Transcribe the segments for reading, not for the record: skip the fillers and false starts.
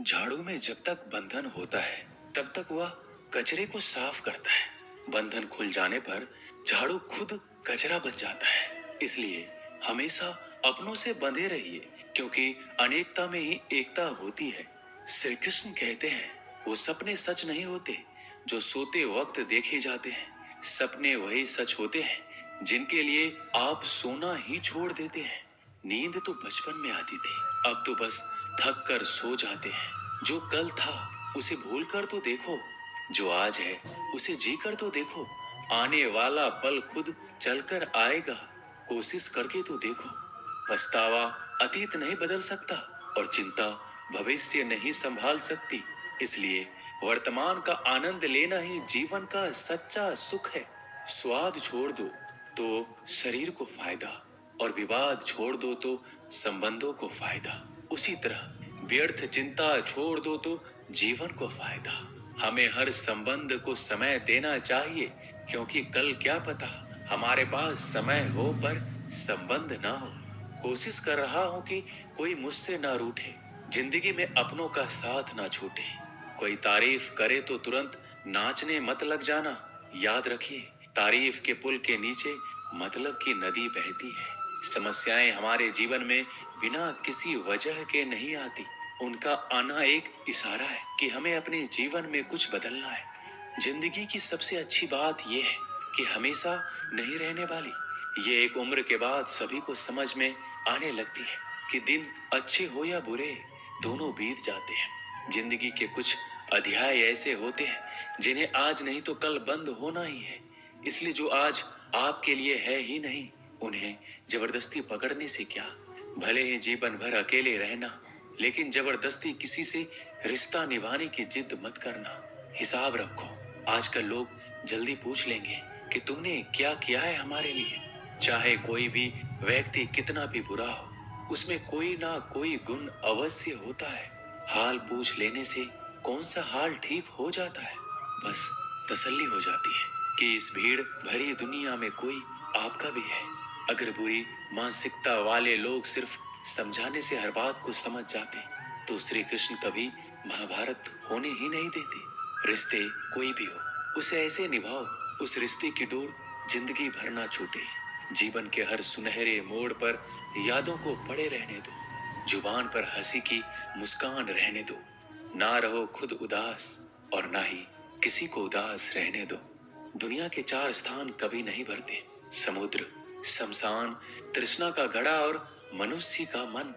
झाड़ू में जब तक बंधन होता है तब तक वह कचरे को साफ करता है। बंधन खुल जाने पर झाड़ू खुद कचरा बन जाता है। इसलिए हमेशा अपनों से बंधे रहिए, क्योंकि अनेकता में ही एकता होती है। श्री कृष्ण कहते हैं, वो सपने सच नहीं होते जो सोते वक्त देखे जाते हैं। सपने वही सच होते हैं जिनके लिए आप सोना ही छोड़ देते हैं। नींद तो बचपन में आती थी, अब तो बस थक कर सो जाते हैं। जो कल था उसे भूल कर तो देखो, जो आज है उसे जी कर तो देखो। आने वाला पल खुद चलकर आएगा, कोशिश करके तो देखो। पछतावा अतीत नहीं बदल सकता और चिंता भविष्य नहीं संभाल सकती। इसलिए वर्तमान का आनंद लेना ही जीवन का सच्चा सुख है। स्वाद छोड़ दो तो शरीर को फायदा, और विवाद छोड़ दो तो संबंधों को फायदा। उसी तरह व्यर्थ चिंता छोड़ दो तो जीवन को फायदा। हमें हर संबंध को समय देना चाहिए, क्योंकि कल क्या पता हमारे पास समय हो पर संबंध ना हो। कोशिश कर रहा हूं कि कोई मुझसे ना रूठे, जिंदगी में अपनों का साथ ना छूटे। कोई तारीफ करे तो तुरंत नाचने मत लग जाना। याद रखिए, तारीफ के पुल के नीचे मतलब की नदी बहती है। समस्याएं हमारे जीवन में बिना किसी वजह के नहीं आती। उनका आना एक इशारा है कि हमें अपने जीवन में कुछ बदलना है। जिंदगी की सबसे अच्छी बात यह है कि हमेशा नहीं रहने वाली। ये एक उम्र के बाद सभी को समझ में आने लगती है कि दिन अच्छे हो या बुरे, दोनों बीत जाते हैं। जिंदगी के कुछ अध्याय ऐसे होते हैं जिन्हें आज नहीं तो कल बंद होना ही है। इसलिए जो आज आपके लिए है ही नहीं, उन्हें जबरदस्ती पकड़ने से क्या। भले ही जीवन भर अकेले रहना, लेकिन जबरदस्ती किसी से रिश्ता निभाने की जिद मत करना। हिसाब रखो, आजकल लोग जल्दी पूछ लेंगे कि तुमने क्या किया है हमारे लिए। चाहे कोई भी व्यक्ति कितना भी बुरा हो, उसमें कोई ना कोई गुण अवश्य होता है। हाल पूछ लेने से कौन सा हाल ठीक हो जाता है। बस तसल्ली हो जाती है कि इस भीड़ भरी दुनिया में कोई आपका भी है। अगर बुरी मानसिकता वाले लोग सिर्फ समझाने से हर बात को समझ जाते, तो श्री कृष्ण कभी महाभारत होने ही नहीं देते। रिश्ते कोई भी हो, उसे ऐसे निभाओ उस रिश्ते की डोर जिंदगी भर ना छूटे। जीवन के हर सुनहरे मोड़ पर यादों को पड़े रहने दो। जुबान पर हंसी की मुस्कान रहने दो। ना रहो खुद उदास, और ना ही किसी को उदास रहने दो। दुनिया के चार स्थान कभी नहीं भरते, समुद्र, शमशान, तृष्णा का घड़ा और मनुष्य का मन।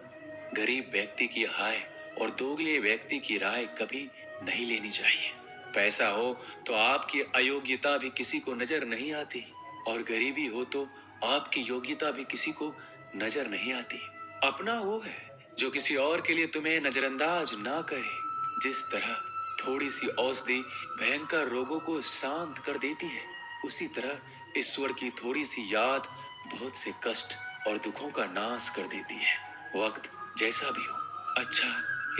गरीब व्यक्ति की हाय और दोगले व्यक्ति की राय कभी नहीं लेनी चाहिए। पैसा हो तो आपकी अयोग्यता भी किसी को नजर नहीं आती, और गरीबी हो तो आपकी योग्यता भी किसी को नजर नहीं आती। अपना वो है जो किसी और के लिए तुम्हें नजरअंदाज ना करे। जिस तरह थोड़ी सी औषधि भयंकर रोगों को शांत कर देती है, उसी तरह ईश्वर की थोड़ी सी याद बहुत से कष्ट और दुखों का नाश कर देती है। वक्त जैसा भी हो, अच्छा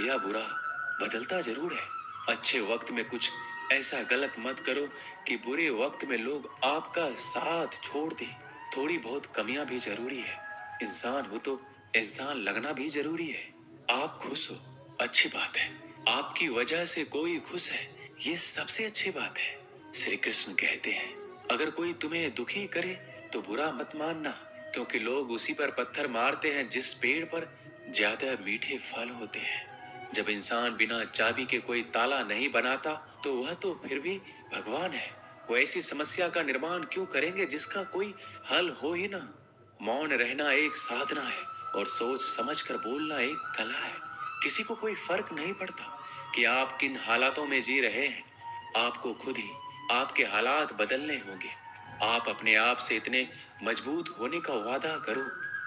या बुरा, बदलता जरूर है। अच्छे वक्त में कुछ ऐसा गलत मत करो कि बुरे वक्त में लोग आपका साथ छोड़ दें। थोड़ी बहुत कमियां भी जरूरी है। इंसान हो तो इंसान लगना भी जरूरी है। आप खुश हो, अच्छी बात है। आपकी वजह से कोई खुश है, ये सबसे अच्छी बात है। श्री कृष्ण कहते हैं, अगर कोई तुम्हें दुखी करे तो बुरा मत मानना, क्योंकि लोग उसी पर पत्थर मारते हैं जिस पेड़ पर ज्यादा मीठे फल होते हैं। जब इंसान बिना चाबी के कोई ताला नहीं बनाता, तो वह तो फिर भी भगवान है। वो ऐसी समस्या का निर्माण क्यों करेंगे जिसका कोई हल हो ही ना। मौन रहना एक साधना है, और सोच समझ कर बोलना एक कला है। किसी को कोई फर्क नहीं पड़ता कि आप किन हालातों में जी रहे हैं। आपको खुद ही आपके हालात बदलने होंगे। आप अपने आप से इतने मजबूत होने का वादा करो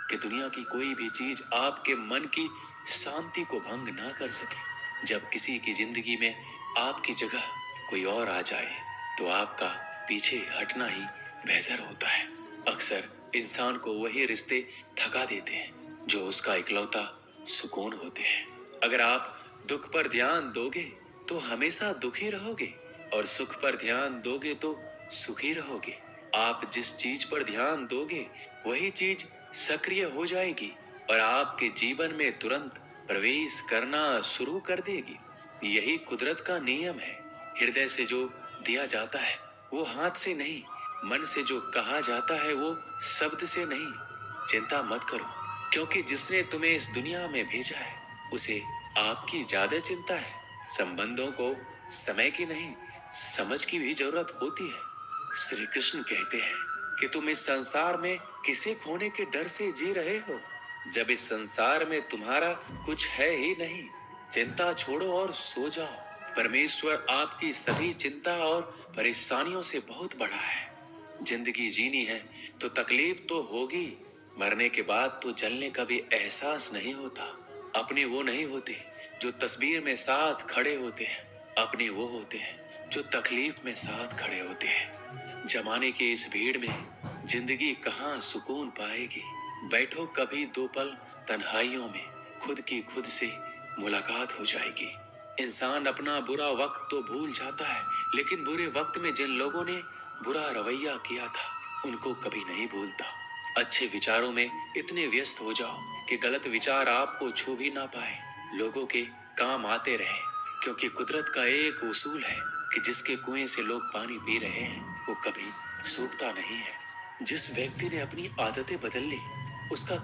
कि दुनिया की कोई भी चीज आपके मन की शांति को भंग ना कर सके। जब किसी की जिंदगी में आपकी जगह कोई और आ जाए, तो आपका पीछे हटना ही बेहतर होता है। अक्सर इंसान को वही रिश्ते थका देते हैं जो उसका इकलौता सुकून होते हैं। अगर आप दुख पर ध्यान दोगे तो हमेशा दुखी रहोगे, और सुख पर ध्यान दोगे तो सुखी रहोगे। आप जिस चीज पर ध्यान दोगे वही चीज सक्रिय हो जाएगी और आपके जीवन में तुरंत प्रवेश करना शुरू कर देगी। यही कुदरत का नियम है। हृदय से जो दिया जाता है वो हाथ से नहीं, मन से जो कहा जाता है वो शब्द से नहीं। चिंता मत करो, क्योंकि जिसने तुम्हें इस दुनिया में भेजा है उसे आपकी ज्यादा चिंता है। संबंधों को समय की नहीं, समझ की भी जरूरत होती है। श्री कृष्ण कहते हैं कि तुम इस संसार में किसे खोने के डर से जी रहे हो, जब इस संसार में तुम्हारा कुछ है ही नहीं। चिंता छोड़ो और सो जाओ। परमेश्वर आपकी सभी चिंता और परेशानियों से बहुत बड़ा है। जिंदगी जीनी है तो तकलीफ तो होगी। मरने के बाद तो जलने का भी एहसास नहीं होता। अपने वो नहीं होते जो तस्वीर में साथ खड़े होते हैं, अपने वो होते हैं जो तकलीफ में साथ खड़े होते हैं। जमाने की इस भीड़ में जिंदगी कहाँ सुकून पाएगी। बैठो कभी दो पल तन्हाइयों में, खुद की खुद से मुलाकात हो जाएगी। इंसान अपना बुरा वक्त तो भूल जाता है, लेकिन बुरे वक्त में जिन लोगों ने बुरा रवैया किया था उनको कभी नहीं भूलता। अच्छे विचारों में इतने व्यस्त हो जाओ कि गलत विचार आपको छू भी ना पाए। लोगों के काम आते रहे, क्योंकि कुदरत का एक उसूल है कि जिसके कुएं से लोग पानी पी रहे हैं वो कभी सूखता नहीं है। जिस व्यक्ति ने अपनी आदतें बदल ली उसका